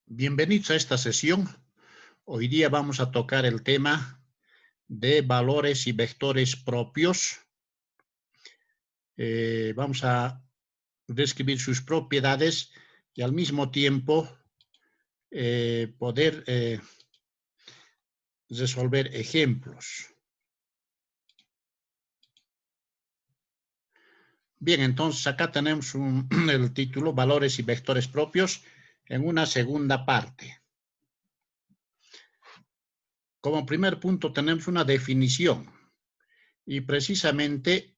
Bienvenidos a esta sesión. Hoy día vamos a tocar el tema de valores y vectores propios. Vamos a describir sus propiedades y al mismo tiempo poder resolver ejemplos. Bien, entonces acá tenemos el título Valores y vectores propios en una segunda parte. Como primer punto tenemos una definición y precisamente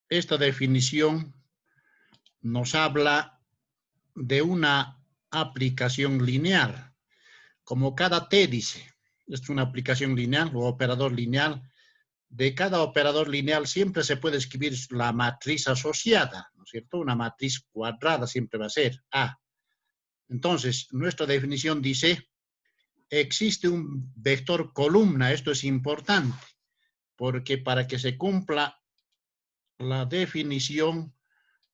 esta definición nos habla de una aplicación lineal. Como cada T dice, es una aplicación lineal o operador lineal. De cada operador lineal siempre se puede escribir la matriz asociada, ¿no es cierto? Una matriz cuadrada siempre va a ser A. Entonces, nuestra definición dice, existe un vector columna. Esto es importante, porque para que se cumpla la definición,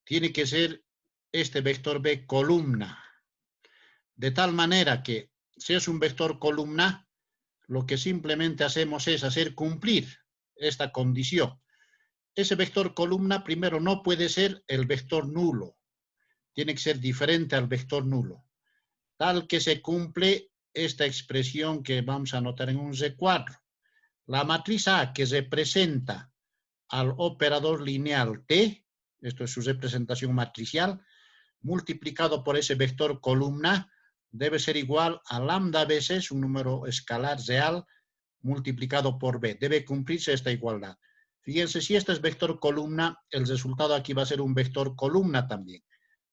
tiene que ser este vector B columna. De tal manera que si es un vector columna, lo que simplemente hacemos es hacer cumplir esta condición. Ese vector columna primero no puede ser el vector nulo. Tiene que ser diferente al vector nulo. Tal que se cumple esta expresión que vamos a anotar en un recuadro. La matriz A que representa al operador lineal T, esto es su representación matricial, multiplicado por ese vector columna, debe ser igual a lambda veces un número escalar real multiplicado por B. Debe cumplirse esta igualdad. Fíjense, si este es vector columna, el resultado aquí va a ser un vector columna también.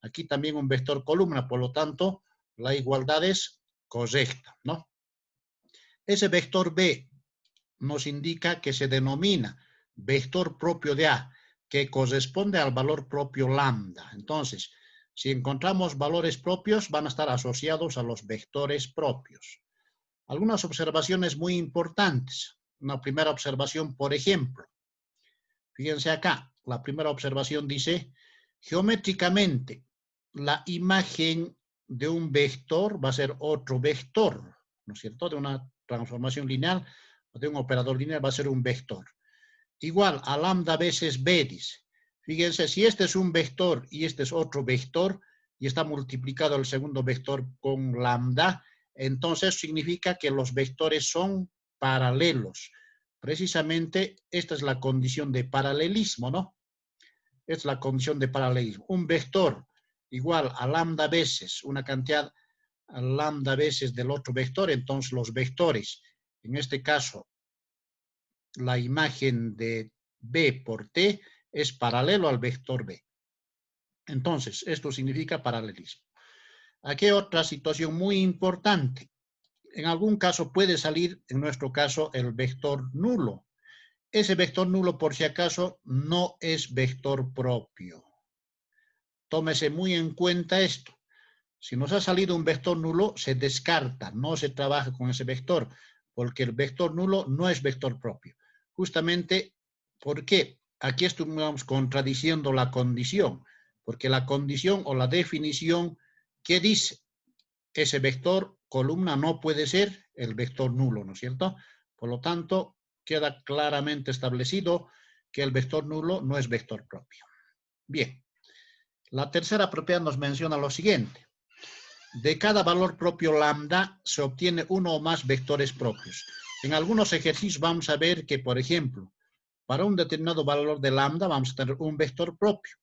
Aquí también un vector columna, por lo tanto, la igualdad es correcta, ¿no? Ese vector B nos indica que se denomina vector propio de A, que corresponde al valor propio lambda. Entonces, si encontramos valores propios, van a estar asociados a los vectores propios. Algunas observaciones muy importantes. Una primera observación, por ejemplo. Fíjense acá, la primera observación dice, geométricamente, la imagen de un vector va a ser otro vector, ¿no es cierto? De una transformación lineal o de un operador lineal va a ser un vector. Igual a lambda veces B, dice. Fíjense, si este es un vector y este es otro vector, y está multiplicado el segundo vector con lambda, entonces significa que los vectores son paralelos. Precisamente esta es la condición de paralelismo, ¿no? Es la condición de paralelismo. Un vector igual a lambda veces, una cantidad a lambda veces del otro vector, entonces los vectores, en este caso, la imagen de B por T es paralelo al vector B. Entonces, esto significa paralelismo. Aquí hay otra situación muy importante. En algún caso puede salir, en nuestro caso, el vector nulo. Ese vector nulo, por si acaso, no es vector propio. Tómese muy en cuenta esto. Si nos ha salido un vector nulo, se descarta, no se trabaja con ese vector, porque el vector nulo no es vector propio. Justamente, ¿por qué? Aquí estamos contradiciendo la condición, porque la condición o la definición, ¿qué dice? Ese vector columna no puede ser el vector nulo, ¿no es cierto? Por lo tanto, queda claramente establecido que el vector nulo no es vector propio. Bien, la tercera propiedad nos menciona lo siguiente. De cada valor propio lambda se obtiene uno o más vectores propios. En algunos ejercicios vamos a ver que, por ejemplo, para un determinado valor de lambda vamos a tener un vector propio.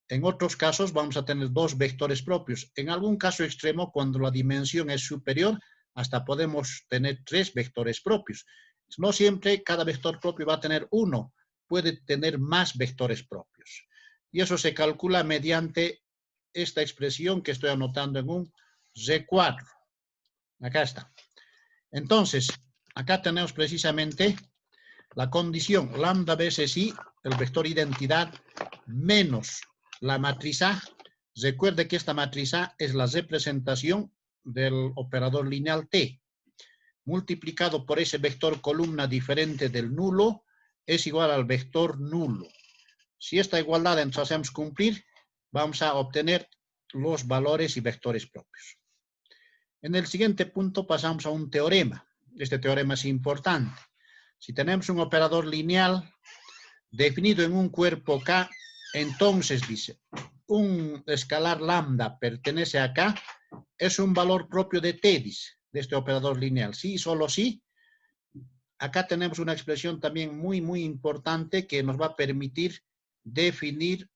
En otros casos vamos a tener dos vectores propios. En algún caso extremo, cuando la dimensión es superior, hasta podemos tener tres vectores propios. No siempre cada vector propio va a tener uno, puede tener más vectores propios. Y eso se calcula mediante esta expresión que estoy anotando en un recuadro. Acá está. Entonces, acá tenemos precisamente la condición lambda veces i, el vector identidad, menos la matriz A. Recuerde que esta matriz A es la representación del operador lineal T. Multiplicado por ese vector columna diferente del nulo, es igual al vector nulo. Si esta igualdad entonces hacemos cumplir, vamos a obtener los valores y vectores propios. En el siguiente punto pasamos a un teorema. Este teorema es importante. Si tenemos un operador lineal definido en un cuerpo K, entonces dice, un escalar lambda pertenece a K, es un valor propio de T, dice, de este operador lineal. Sí, solo sí. Acá tenemos una expresión también muy importante que nos va a permitir definir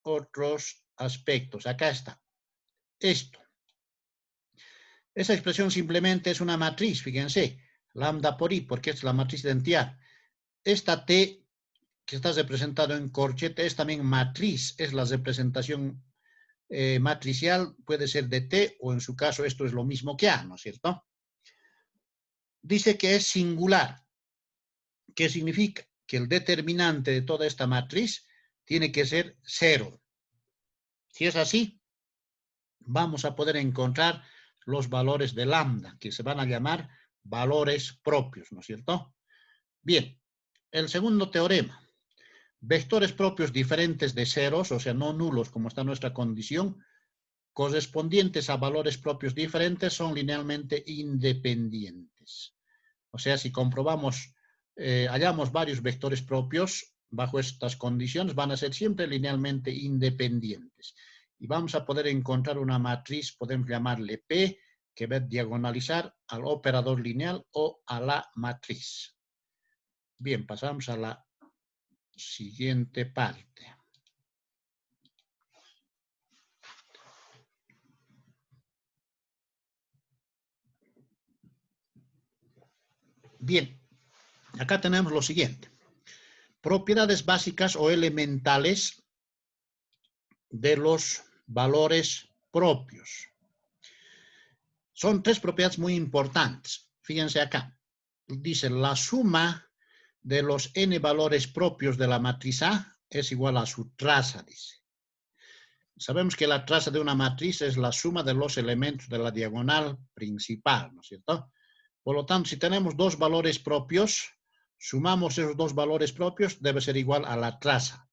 otros aspectos. Acá está. Esto. Esa expresión simplemente es una matriz, fíjense, lambda por I, porque es la matriz de identidad. Esta T que está representado en corchete es también matriz, es la representación matricial, puede ser de T o en su caso esto es lo mismo que A, ¿no es cierto? Dice que es singular. ¿Qué significa? Que el determinante de toda esta matriz tiene que ser 0. Si es así, vamos a poder encontrar los valores de lambda, que se van a llamar valores propios, ¿no es cierto? Bien, el segundo teorema. Vectores propios diferentes de ceros, o sea, no nulos como está nuestra condición, correspondientes a valores propios diferentes son linealmente independientes. O sea, si comprobamos, hallamos varios vectores propios bajo estas condiciones, van a ser siempre linealmente independientes. Y vamos a poder encontrar una matriz, podemos llamarle P, que va a diagonalizar al operador lineal o a la matriz. Bien, pasamos a la siguiente parte. Bien, acá tenemos lo siguiente. Propiedades básicas o elementales de los valores propios. Son tres propiedades muy importantes. Fíjense acá. Dice, la suma de los n valores propios de la matriz A es igual a su traza, dice. Sabemos que la traza de una matriz es la suma de los elementos de la diagonal principal, ¿no es cierto? Por lo tanto, si tenemos dos valores propios, sumamos esos dos valores propios, debe ser igual a la traza.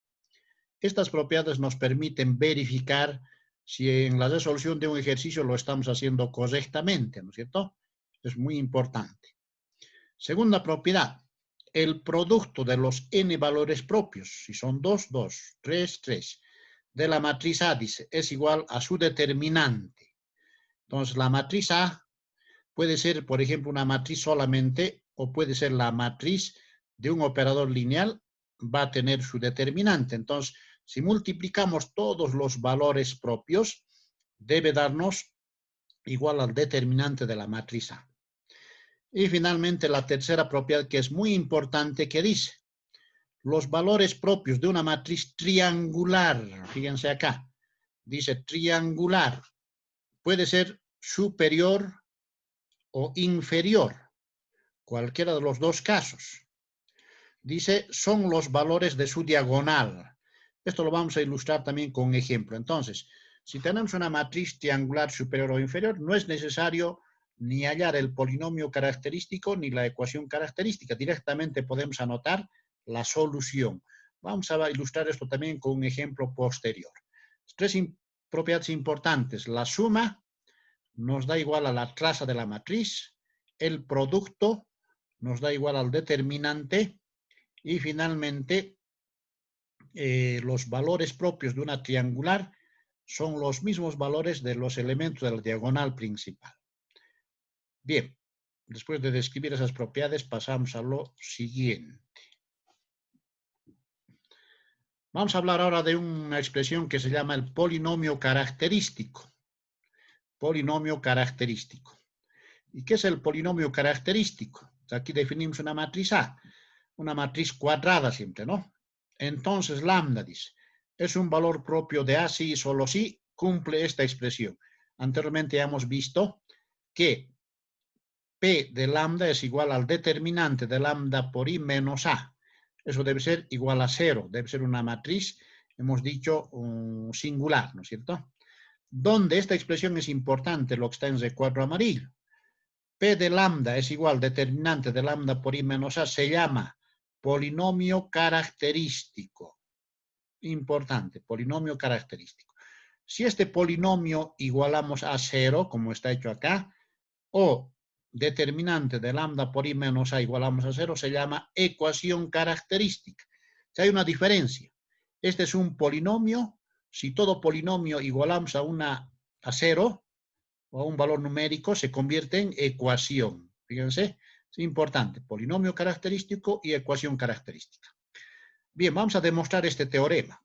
Estas propiedades nos permiten verificar si en la resolución de un ejercicio lo estamos haciendo correctamente, ¿no es cierto? Es muy importante. Segunda propiedad, el producto de los n valores propios, si son 2, 2, 3, 3, de la matriz A, dice, es igual a su determinante. Entonces, la matriz A puede ser, por ejemplo, una matriz solamente, o puede ser la matriz de un operador lineal, va a tener su determinante. Entonces, si multiplicamos todos los valores propios, debe darnos igual al determinante de la matriz A. Y finalmente, la tercera propiedad que es muy importante, que dice, los valores propios de una matriz triangular, fíjense acá, dice triangular, puede ser superior o inferior, cualquiera de los dos casos. Dice, son los valores de su diagonal. Esto lo vamos a ilustrar también con un ejemplo. Entonces, si tenemos una matriz triangular superior o inferior, no es necesario ni hallar el polinomio característico ni la ecuación característica. Directamente podemos anotar la solución. Vamos a ilustrar esto también con un ejemplo posterior. Tres propiedades importantes. La suma nos da igual a la traza de la matriz. El producto nos da igual al determinante. Y finalmente, los valores propios de una triangular son los mismos valores de los elementos de la diagonal principal. Bien, después de describir esas propiedades, pasamos a lo siguiente. Vamos a hablar ahora de una expresión que se llama el polinomio característico. Polinomio característico. ¿Y qué es el polinomio característico? Aquí definimos una matriz A, una matriz cuadrada siempre, ¿no? Entonces, lambda, dice, es un valor propio de A si y solo si cumple esta expresión. Anteriormente ya hemos visto que P de lambda es igual al determinante de lambda por I menos A. Eso debe ser igual a 0, debe ser una matriz, hemos dicho, singular, ¿no es cierto? Donde esta expresión es importante, lo que está en recuadro amarillo. P de lambda es igual determinante de lambda por I menos A, se llama polinomio característico. Importante, polinomio característico. Si este polinomio igualamos a 0, como está hecho acá, o determinante de lambda por i menos a igualamos a 0, se llama ecuación característica. O sea, hay una diferencia. Este es un polinomio. Si todo polinomio igualamos a 0 o a un valor numérico, se convierte en ecuación. Fíjense, es importante. Polinomio característico y ecuación característica. Bien, vamos a demostrar este teorema.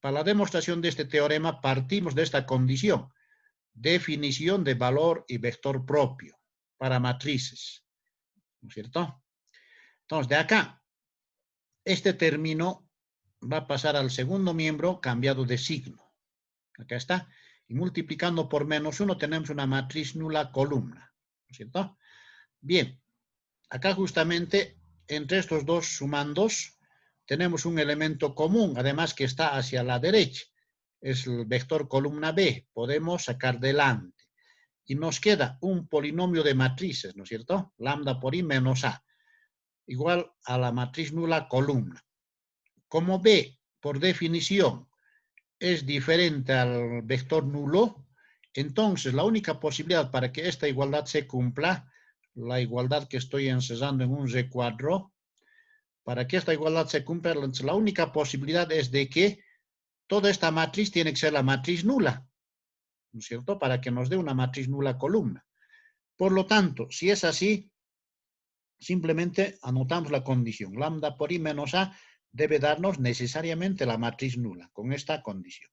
Para la demostración de este teorema partimos de esta condición. Definición de valor y vector propio para matrices. ¿No es cierto? Entonces, de acá, este término va a pasar al segundo miembro cambiado de signo. Acá está. Y multiplicando por -1 tenemos una matriz nula columna. ¿No es cierto? Bien. Acá justamente, entre estos dos sumandos, tenemos un elemento común, además que está hacia la derecha. Es el vector columna B. Podemos sacar delante. Y nos queda un polinomio de matrices, ¿no es cierto? Lambda por i menos a, igual a la matriz nula columna. Como B, por definición, es diferente al vector nulo, entonces la única posibilidad para que esta igualdad se cumpla, la igualdad que estoy encerrando en un recuadro, para que esta igualdad se cumpla, la única posibilidad es de que toda esta matriz tiene que ser la matriz nula, ¿no es cierto? Para que nos dé una matriz nula columna. Por lo tanto, si es así, simplemente anotamos la condición. Lambda por i menos a debe darnos necesariamente la matriz nula, con esta condición.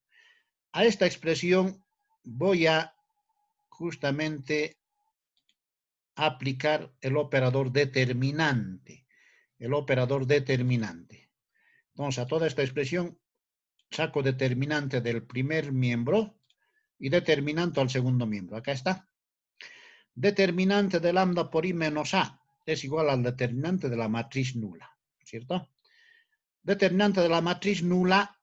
A esta expresión voy a justamente aplicar el operador determinante. El operador determinante. Entonces, a toda esta expresión saco determinante del primer miembro y determinante al segundo miembro. Acá está. Determinante de lambda por i menos a es igual al determinante de la matriz nula, ¿cierto? Determinante de la matriz nula,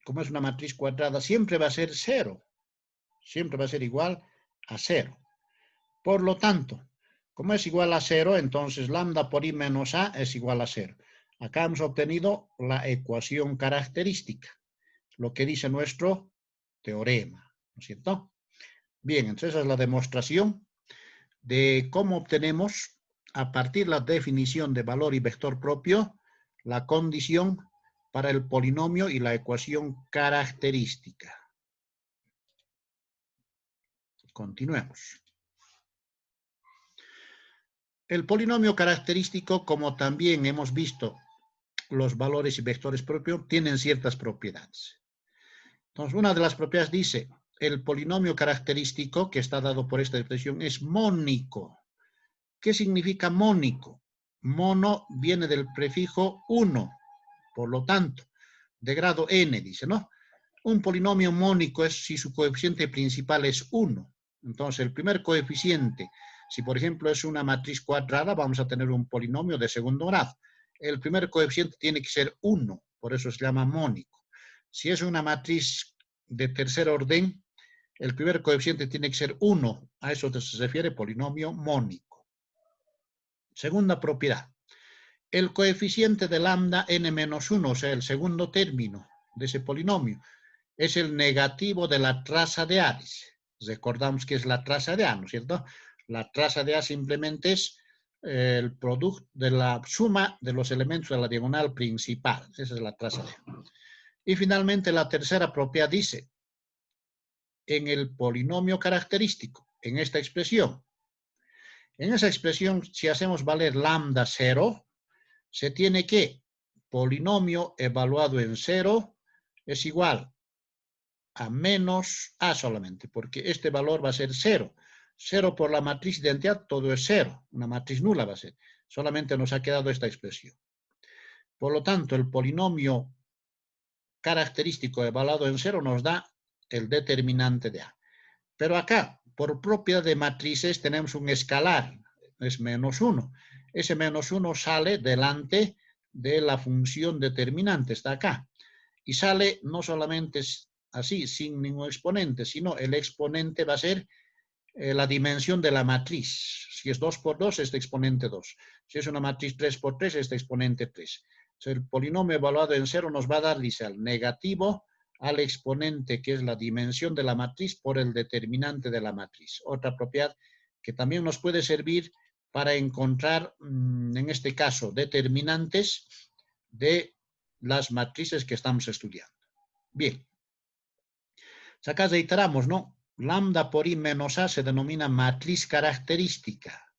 como es una matriz cuadrada, siempre va a ser 0. Siempre va a ser igual a 0. Por lo tanto, como es igual a 0, entonces lambda por i menos a es igual a 0. Acá hemos obtenido la ecuación característica, lo que dice nuestro teorema, ¿no es cierto? Bien, entonces esa es la demostración de cómo obtenemos, a partir de la definición de valor y vector propio, la condición para el polinomio y la ecuación característica. Continuemos. El polinomio característico, como también hemos visto los valores y vectores propios, tienen ciertas propiedades. Entonces, una de las propiedades dice, el polinomio característico, que está dado por esta expresión, es mónico. ¿Qué significa mónico? Mono viene del prefijo 1, por lo tanto, de grado n, dice, ¿no? Un polinomio mónico es si su coeficiente principal es 1. Entonces, el primer coeficiente, si por ejemplo es una matriz cuadrada, vamos a tener un polinomio de segundo grado. El primer coeficiente tiene que ser 1, por eso se llama mónico. Si es una matriz de tercer orden, el primer coeficiente tiene que ser 1. A eso se refiere polinomio mónico. Segunda propiedad. El coeficiente de lambda n-1, o sea, el segundo término de ese polinomio, es el negativo de la traza de A. Recordamos que es la traza de A, ¿no es cierto? La traza de A simplemente es el producto de la suma de los elementos de la diagonal principal. Esa es la traza de A. Y finalmente la tercera propiedad dice, en el polinomio característico, en esta expresión, en esa expresión, si hacemos valer lambda 0, se tiene que polinomio evaluado en 0 es igual a menos a solamente, porque este valor va a ser 0. 0 por la matriz de identidad, todo es 0. Una matriz nula va a ser. Solamente nos ha quedado esta expresión. Por lo tanto, el polinomio característico evaluado en 0 nos da el determinante de A. Pero acá, por propiedad de matrices, tenemos un escalar, es -1. Ese -1 sale delante de la función determinante, está acá. Y sale no solamente así, sin ningún exponente, sino el exponente va a ser la dimensión de la matriz. Si es 2 por 2, este exponente 2. Si es una matriz 3 por 3, este exponente 3. Entonces, el polinomio evaluado en 0 nos va a dar, dice, al negativo al exponente, que es la dimensión de la matriz, por el determinante de la matriz. Otra propiedad que también nos puede servir para encontrar, en este caso, determinantes de las matrices que estamos estudiando. Bien. Acá reiteramos, ¿no? Lambda por I menos A se denomina matriz característica.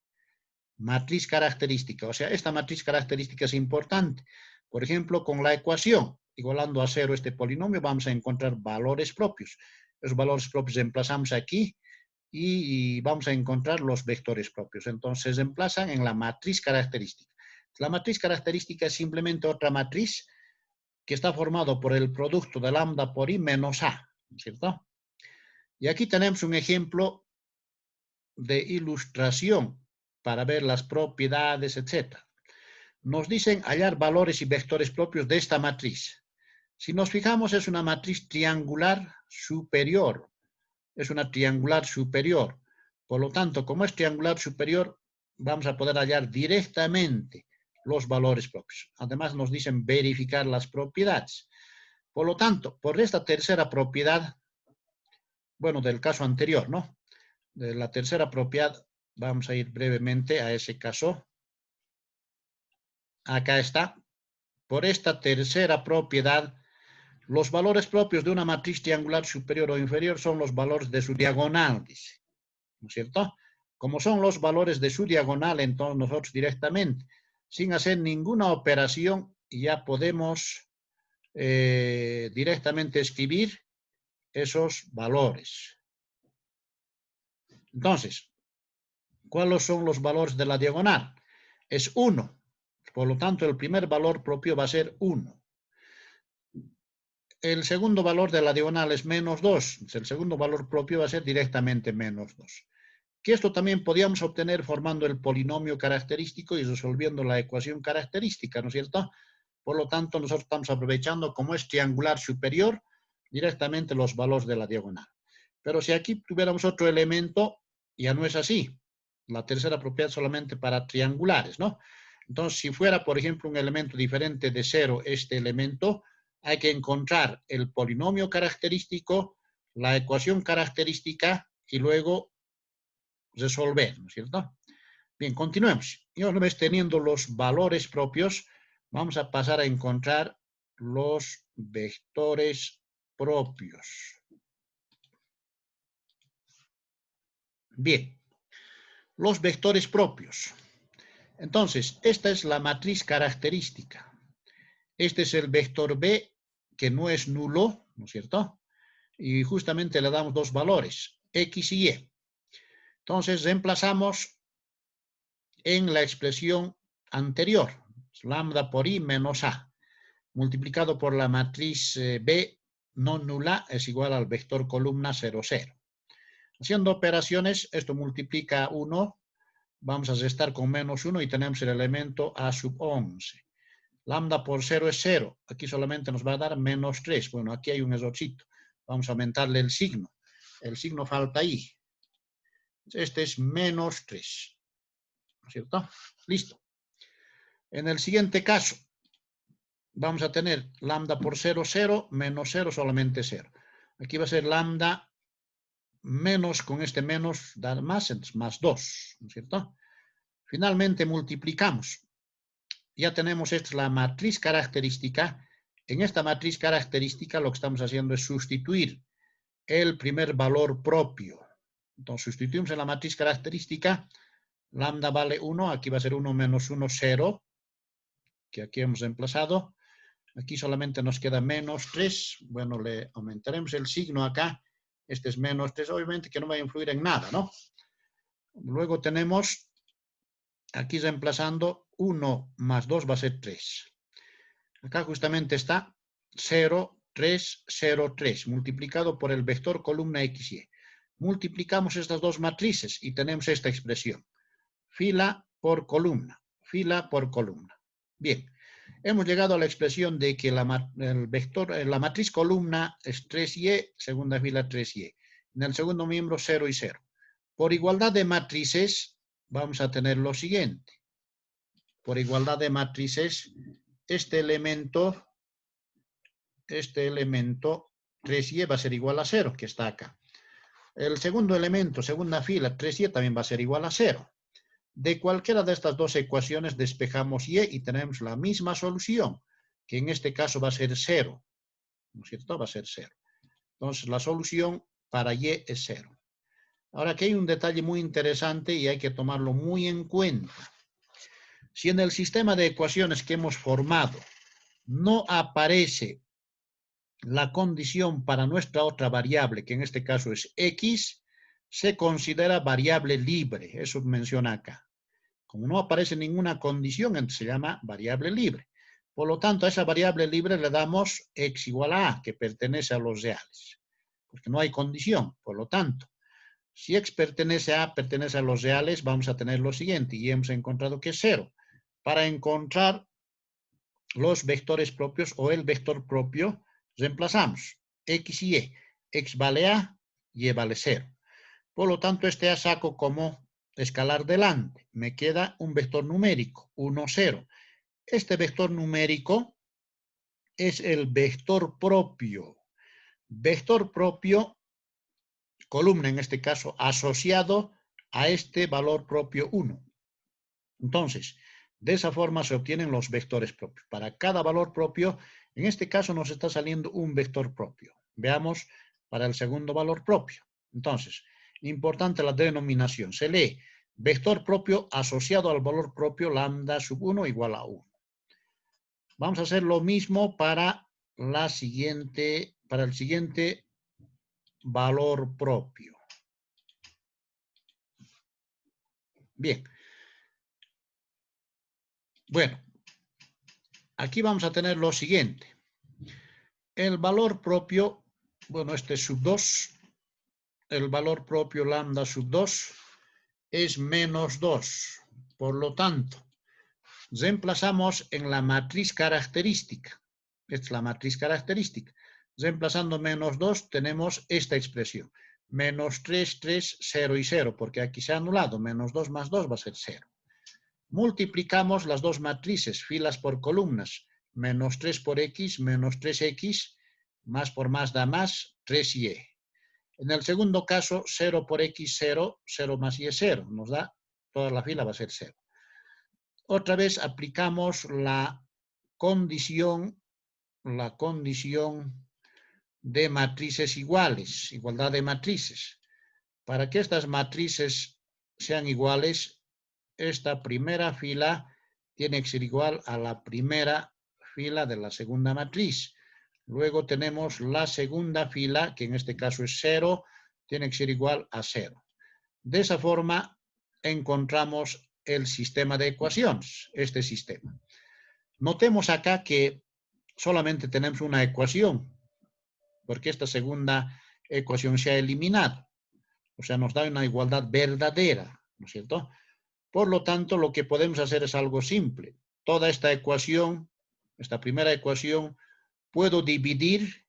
Matriz característica. O sea, esta matriz característica es importante. Por ejemplo, con la ecuación, igualando a 0 este polinomio, vamos a encontrar valores propios. Los valores propios reemplazamos aquí y vamos a encontrar los vectores propios. Entonces, se emplazan en la matriz característica. La matriz característica es simplemente otra matriz que está formado por el producto de lambda por I menos A, ¿no es cierto? Y aquí tenemos un ejemplo de ilustración para ver las propiedades, etc. Nos dicen hallar valores y vectores propios de esta matriz. Si nos fijamos, es una matriz triangular superior. Es una triangular superior. Por lo tanto, como es triangular superior, vamos a poder hallar directamente los valores propios. Además, nos dicen verificar las propiedades. Por lo tanto, por esta tercera propiedad, bueno, del caso anterior, ¿no? De la tercera propiedad, vamos a ir brevemente a ese caso. Acá está. Por esta tercera propiedad, los valores propios de una matriz triangular superior o inferior son los valores de su diagonal, dice. ¿No es cierto? Como son los valores de su diagonal, entonces nosotros directamente, sin hacer ninguna operación, ya podemos directamente escribir esos valores. Entonces, ¿cuáles son los valores de la diagonal? Es 1. Por lo tanto, el primer valor propio va a ser 1. El segundo valor de la diagonal es menos 2. El segundo valor propio va a ser directamente menos 2. Que esto también podíamos obtener formando el polinomio característico y resolviendo la ecuación característica, ¿no es cierto? Por lo tanto, nosotros estamos aprovechando, como es triangular superior, directamente los valores de la diagonal. Pero si aquí tuviéramos otro elemento, ya no es así. La tercera propiedad solamente para triangulares, ¿no? Entonces, si fuera, por ejemplo, un elemento diferente de 0, este elemento, hay que encontrar el polinomio característico, la ecuación característica y luego resolver, ¿no es cierto? Bien, continuemos. Y una vez teniendo los valores propios, vamos a pasar a encontrar los vectores propios. Bien, los vectores propios. Entonces, esta es la matriz característica. Este es el vector B, que no es nulo, ¿no es cierto? Y justamente le damos dos valores, X y Y. Entonces, reemplazamos en la expresión anterior, lambda por I menos A, multiplicado por la matriz B no nula es igual al vector columna 0, 0. Haciendo operaciones, esto multiplica 1, vamos a restar con menos 1 y tenemos el elemento A sub 11. Lambda por 0 es 0, aquí solamente nos va a dar menos 3. Bueno, aquí hay un errorcito, vamos a aumentarle el signo falta ahí. Este es menos 3, ¿no es cierto? Listo. En el siguiente caso, vamos a tener lambda por 0, 0, menos 0, solamente 0. Aquí va a ser lambda menos, con este menos, dar más, entonces más 2, ¿no es cierto? Finalmente multiplicamos. Ya tenemos esta la matriz característica. En esta matriz característica lo que estamos haciendo es sustituir el primer valor propio. Entonces sustituimos en la matriz característica, lambda vale 1, aquí va a ser 1 menos 1, 0, que aquí hemos reemplazado. Aquí solamente nos queda menos 3. Bueno, le aumentaremos el signo acá. Este es menos 3, obviamente que no va a influir en nada, ¿no? Luego tenemos, aquí reemplazando, 1 más 2 va a ser 3. Acá justamente está 0, 3, 0, 3, multiplicado por el vector columna XY. Multiplicamos estas dos matrices y tenemos esta expresión. Fila por columna, fila por columna. Bien. Hemos llegado a la expresión de que la matriz columna es 3y, segunda fila 3y. En el segundo miembro 0 y 0. Por igualdad de matrices, vamos a tener lo siguiente. Por igualdad de matrices, este elemento 3y va a ser igual a 0, que está acá. El segundo elemento, segunda fila, 3y también va a ser igual a 0. De cualquiera de estas dos ecuaciones despejamos y tenemos la misma solución, que en este caso va a ser 0. ¿No es cierto? Va a ser 0. Entonces, la solución para y es 0. Ahora, aquí hay un detalle muy interesante y hay que tomarlo muy en cuenta. Si en el sistema de ecuaciones que hemos formado no aparece la condición para nuestra otra variable, que en este caso es x, se considera variable libre. Eso menciona acá. Como no aparece ninguna condición, entonces se llama variable libre. Por lo tanto, a esa variable libre le damos x igual a a, que pertenece a los reales. Porque no hay condición. Por lo tanto, si x pertenece a los reales, vamos a tener lo siguiente. Y hemos encontrado que es 0. Para encontrar los vectores propios o el vector propio, reemplazamos x y y. X vale a, y vale 0. Por lo tanto, este a saco como escalar delante. Me queda un vector numérico, 1, 0. Este vector numérico es el vector propio. Vector propio, columna en este caso, asociado a este valor propio 1. Entonces, de esa forma se obtienen los vectores propios. Para cada valor propio, en este caso nos está saliendo un vector propio. Veamos para el segundo valor propio. Entonces, importante la denominación. Se lee vector propio asociado al valor propio lambda sub 1 igual a 1. Vamos a hacer lo mismo para el siguiente valor propio. Bien. Bueno, aquí vamos a tener lo siguiente. El valor propio, bueno, este es sub 2. El valor propio lambda sub 2 es menos 2. Por lo tanto, reemplazamos en la matriz característica. Esta es la matriz característica. Reemplazando menos 2 tenemos esta expresión. Menos 3, 3, 0 y 0, porque aquí se ha anulado. Menos 2 más 2 va a ser 0. Multiplicamos las dos matrices, filas por columnas. Menos 3 por x, menos 3x, más por más da más, 3y. En el segundo caso, 0 por x, 0, 0 más y es 0. Nos da, toda la fila va a ser 0. Otra vez aplicamos la condición de matrices iguales, igualdad de matrices. Para que estas matrices sean iguales, esta primera fila tiene que ser igual a la primera fila de la segunda matriz. Luego tenemos la segunda fila, que en este caso es 0, tiene que ser igual a 0. De esa forma encontramos el sistema de ecuaciones, este sistema. Notemos acá que solamente tenemos una ecuación, porque esta segunda ecuación se ha eliminado. O sea, nos da una igualdad verdadera, ¿no es cierto? Por lo tanto, lo que podemos hacer es algo simple. Toda esta ecuación, esta primera ecuación, puedo dividir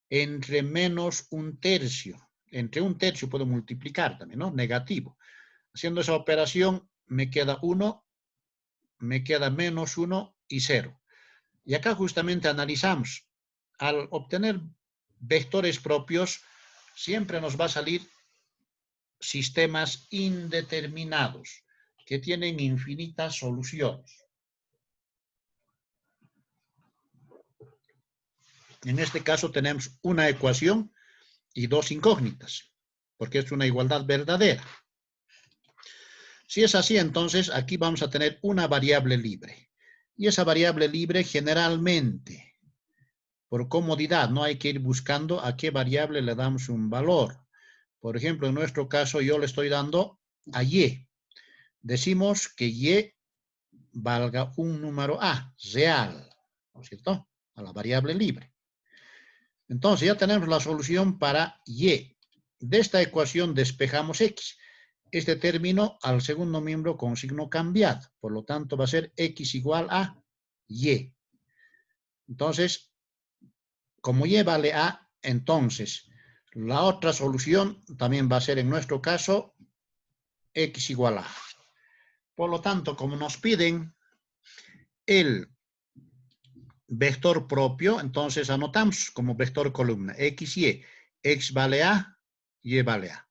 entre menos un tercio. Entre un tercio puedo multiplicar también, ¿no? Negativo. Haciendo esa operación, me queda 1, me queda menos 1 y 0. Y acá justamente analizamos. Al obtener vectores propios, siempre nos va a salir sistemas indeterminados que tienen infinitas soluciones. En este caso tenemos una ecuación y dos incógnitas, porque es una igualdad verdadera. Si es así, entonces aquí vamos a tener una variable libre. Y esa variable libre generalmente, por comodidad, no hay que ir buscando a qué variable le damos un valor. Por ejemplo, en nuestro caso yo le estoy dando a y. Decimos que y valga un número a, real, ¿no es cierto? A la variable libre. Entonces ya tenemos la solución para y. De esta ecuación despejamos x. Este término al segundo miembro con signo cambiado. Por lo tanto va a ser x igual a y. Entonces, como y vale a, entonces la otra solución también va a ser en nuestro caso X igual a. Por lo tanto, como nos piden el vector propio, entonces anotamos como vector columna X, Y. X vale A, Y vale A.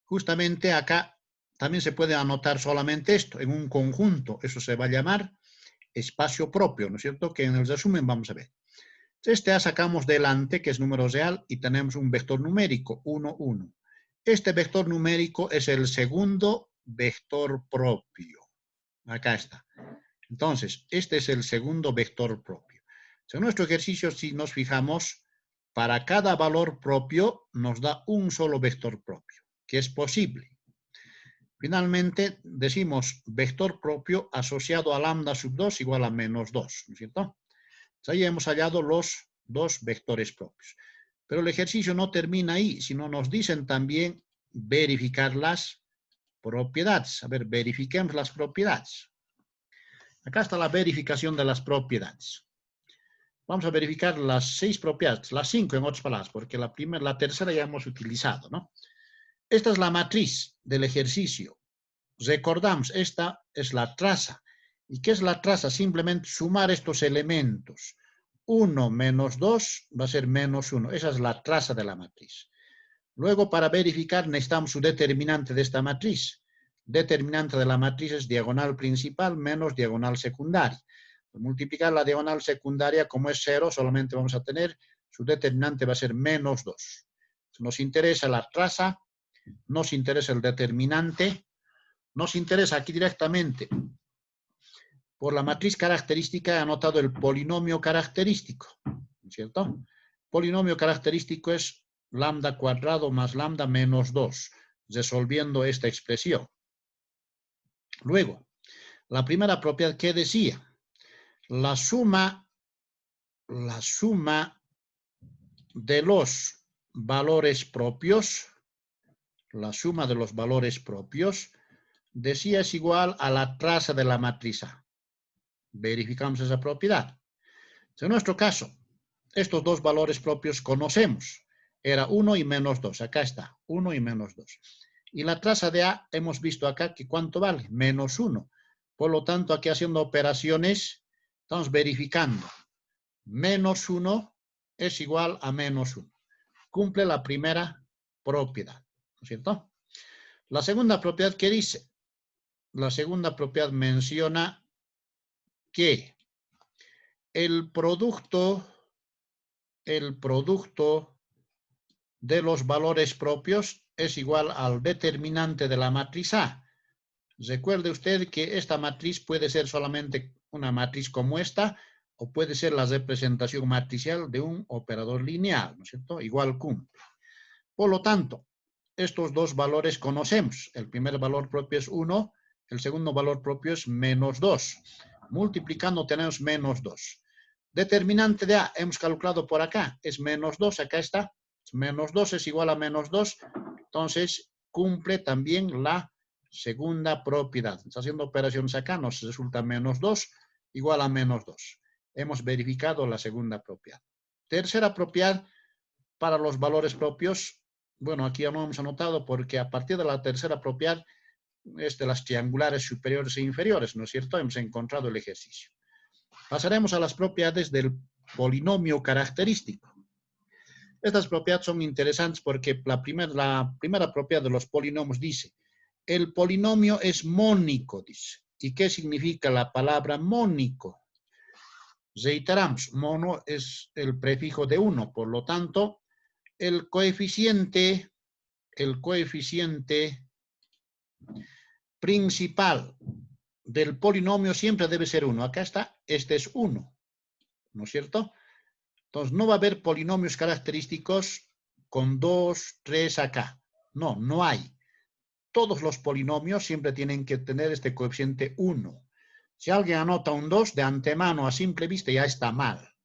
Justamente acá también se puede anotar solamente esto en un conjunto. Eso se va a llamar espacio propio, ¿no es cierto? Que en el resumen vamos a ver. Este A sacamos delante, que es número real, y tenemos un vector numérico, 1, 1. Este vector numérico es el segundo vector propio. Acá está. Entonces, este es el segundo vector propio. En nuestro ejercicio, si nos fijamos, para cada valor propio nos da un solo vector propio, que es posible. Finalmente, decimos vector propio asociado a lambda sub 2 igual a menos 2, ¿no es cierto? Ahí hemos hallado los dos vectores propios. Pero el ejercicio no termina ahí, sino nos dicen también verificar las propiedades. A ver, verifiquemos las propiedades. Acá está la verificación de las propiedades. Vamos a verificar las 6 propiedades, las 5 en otras palabras, porque la tercera ya hemos utilizado, ¿no? Esta es la matriz del ejercicio. Recordamos, esta es la traza. ¿Y qué es la traza? Simplemente sumar estos elementos. 1 menos 2 va a ser menos 1. Esa es la traza de la matriz. Luego, para verificar, necesitamos su determinante de esta matriz. Determinante de la matriz es diagonal principal menos diagonal secundaria. Multiplicar la diagonal secundaria, como es 0, solamente vamos a tener, su determinante va a ser menos 2. Nos interesa la traza, nos interesa el determinante, nos interesa aquí directamente, por la matriz característica he anotado el polinomio característico, ¿cierto? Polinomio característico es lambda cuadrado más lambda menos 2, resolviendo esta expresión. Luego, la primera propiedad que decía, la suma de los valores propios, decía es igual a la traza de la matriz A. Verificamos esa propiedad. En nuestro caso, estos dos valores propios conocemos. Era 1 y menos 2. Acá está, 1 y menos 2. Y la traza de A, hemos visto acá que ¿cuánto vale? Menos 1. Por lo tanto, aquí haciendo operaciones, estamos verificando. Menos 1 es igual a menos 1. Cumple la primera propiedad, ¿no es cierto? La segunda propiedad, ¿qué dice? La segunda propiedad menciona que el producto de los valores propios es igual al determinante de la matriz A. Recuerde usted que esta matriz puede ser solamente una matriz como esta, o puede ser la representación matricial de un operador lineal, ¿no es cierto? Igual cumple. Por lo tanto, estos dos valores conocemos. El primer valor propio es 1, el segundo valor propio es menos 2. Multiplicando tenemos menos 2. Determinante de A, hemos calculado por acá, es menos 2, acá está. Menos 2 es igual a menos 2, entonces cumple también la segunda propiedad. Está haciendo operaciones acá, nos resulta menos 2 igual a menos 2. Hemos verificado la segunda propiedad. Tercera propiedad para los valores propios. Bueno, aquí ya no hemos anotado porque a partir de la tercera propiedad es de las triangulares superiores e inferiores, ¿no es cierto? Hemos encontrado el ejercicio. Pasaremos a las propiedades del polinomio característico. Estas propiedades son interesantes porque la primera propiedad de los polinomios dice, el polinomio es mónico, dice. ¿Y qué significa la palabra mónico? Reiteramos, mono es el prefijo de 1, por lo tanto, el coeficiente principal del polinomio siempre debe ser 1. Acá está, este es 1, ¿no es cierto? Entonces, no va a haber polinomios característicos con 2, 3 acá. No, no hay. Todos los polinomios siempre tienen que tener este coeficiente 1. Si alguien anota un 2, de antemano, a simple vista, ya está mal.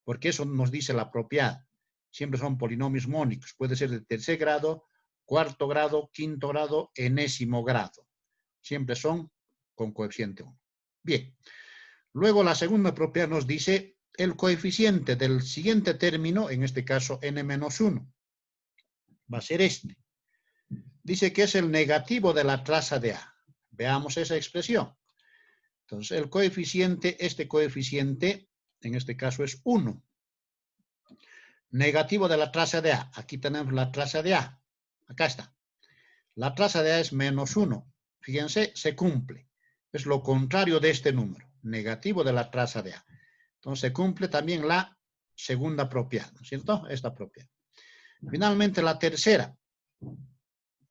Porque eso nos dice la propiedad. Siempre son polinomios mónicos. Puede ser de tercer grado, cuarto grado, quinto grado, enésimo grado. Siempre son con coeficiente 1. Bien. Luego la segunda propiedad nos dice el coeficiente del siguiente término, en este caso n-1, va a ser este. dice que es el negativo de la traza de A. Veamos esa expresión. Entonces, el coeficiente, este coeficiente, en este caso es 1. Negativo de la traza de A. Aquí tenemos la traza de A. Acá está. La traza de A es menos 1. Fíjense, se cumple. Es lo contrario de este número. Negativo de la traza de A. Entonces, se cumple también la segunda propiedad, ¿no es cierto? Esta propiedad. Finalmente, la tercera.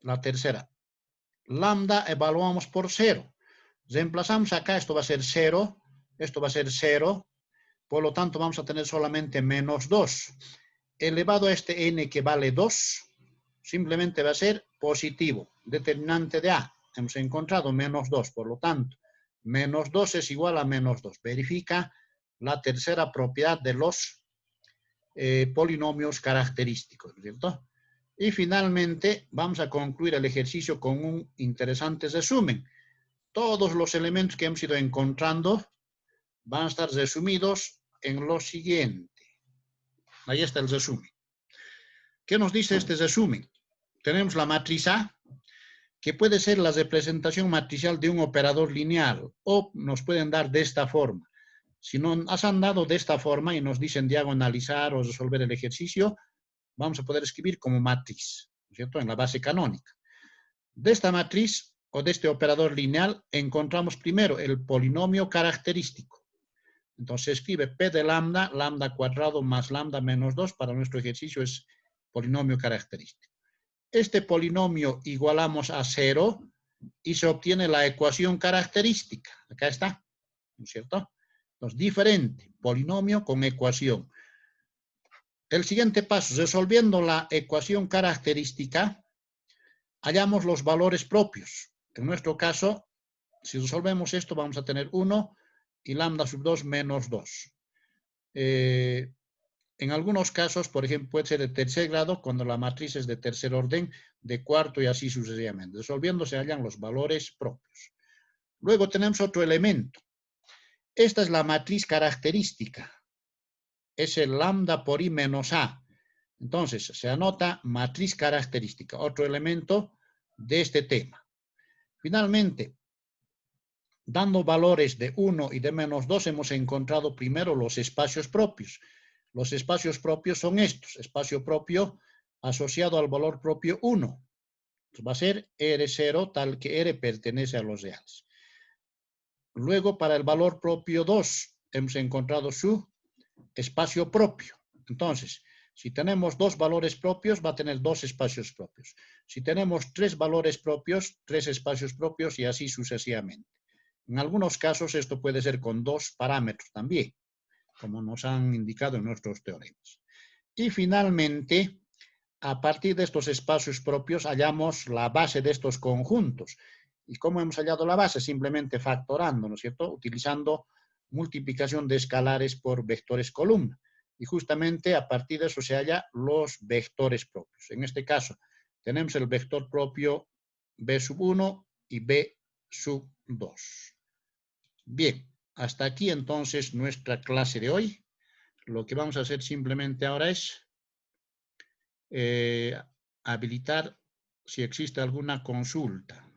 La tercera. Lambda evaluamos por 0. Reemplazamos acá, esto va a ser 0. Esto va a ser 0. Por lo tanto, vamos a tener solamente menos 2. Elevado a este n que vale 2, simplemente va a ser positivo. Determinante de A. Hemos encontrado menos 2. Por lo tanto, menos 2 es igual a menos 2. Verifica la tercera propiedad de los polinomios característicos, ¿cierto? Y finalmente, vamos a concluir el ejercicio con un interesante resumen. Todos los elementos que hemos ido encontrando van a estar resumidos en lo siguiente. Ahí está el resumen. ¿Qué nos dice este resumen? Tenemos la matriz A, que puede ser la representación matricial de un operador lineal, o nos pueden dar de esta forma. Si nos han dado de esta forma y nos dicen diagonalizar o resolver el ejercicio, vamos a poder escribir como matriz, ¿no es cierto? En la base canónica. De esta matriz o de este operador lineal encontramos primero el polinomio característico. Entonces se escribe P de lambda, lambda cuadrado más lambda menos 2, para nuestro ejercicio es polinomio característico. Este polinomio igualamos a 0 y se obtiene la ecuación característica. Acá está, ¿no es cierto? Entonces, diferente, polinomio con ecuación. El siguiente paso, resolviendo la ecuación característica, hallamos los valores propios. En nuestro caso, si resolvemos esto, vamos a tener 1 y lambda sub 2 menos 2. En algunos casos, por ejemplo, puede ser de tercer grado cuando la matriz es de tercer orden, de cuarto y así sucesivamente. Resolviendo se hallan los valores propios. Luego tenemos otro elemento. Esta es la matriz característica. Es el lambda por I menos A. Entonces, se anota matriz característica, otro elemento de este tema. Finalmente, dando valores de 1 y de menos 2, hemos encontrado primero los espacios propios. Los espacios propios son estos. Espacio propio asociado al valor propio 1. Va a ser R0 tal que R pertenece a los reales. Luego, para el valor propio 2, hemos encontrado su espacio propio. Entonces, si tenemos dos valores propios, va a tener dos espacios propios. Si tenemos tres valores propios, tres espacios propios y así sucesivamente. En algunos casos esto puede ser con dos parámetros también, como nos han indicado en nuestros teoremas. Y finalmente, a partir de estos espacios propios, hallamos la base de estos conjuntos. ¿Y cómo hemos hallado la base? Simplemente factorando, ¿no es cierto? Utilizando multiplicación de escalares por vectores columna. Y justamente a partir de eso se hallan los vectores propios. En este caso, tenemos el vector propio B sub 1 y B sub 2. Bien, hasta aquí entonces nuestra clase de hoy. Lo que vamos a hacer simplemente ahora es habilitar si existe alguna consulta.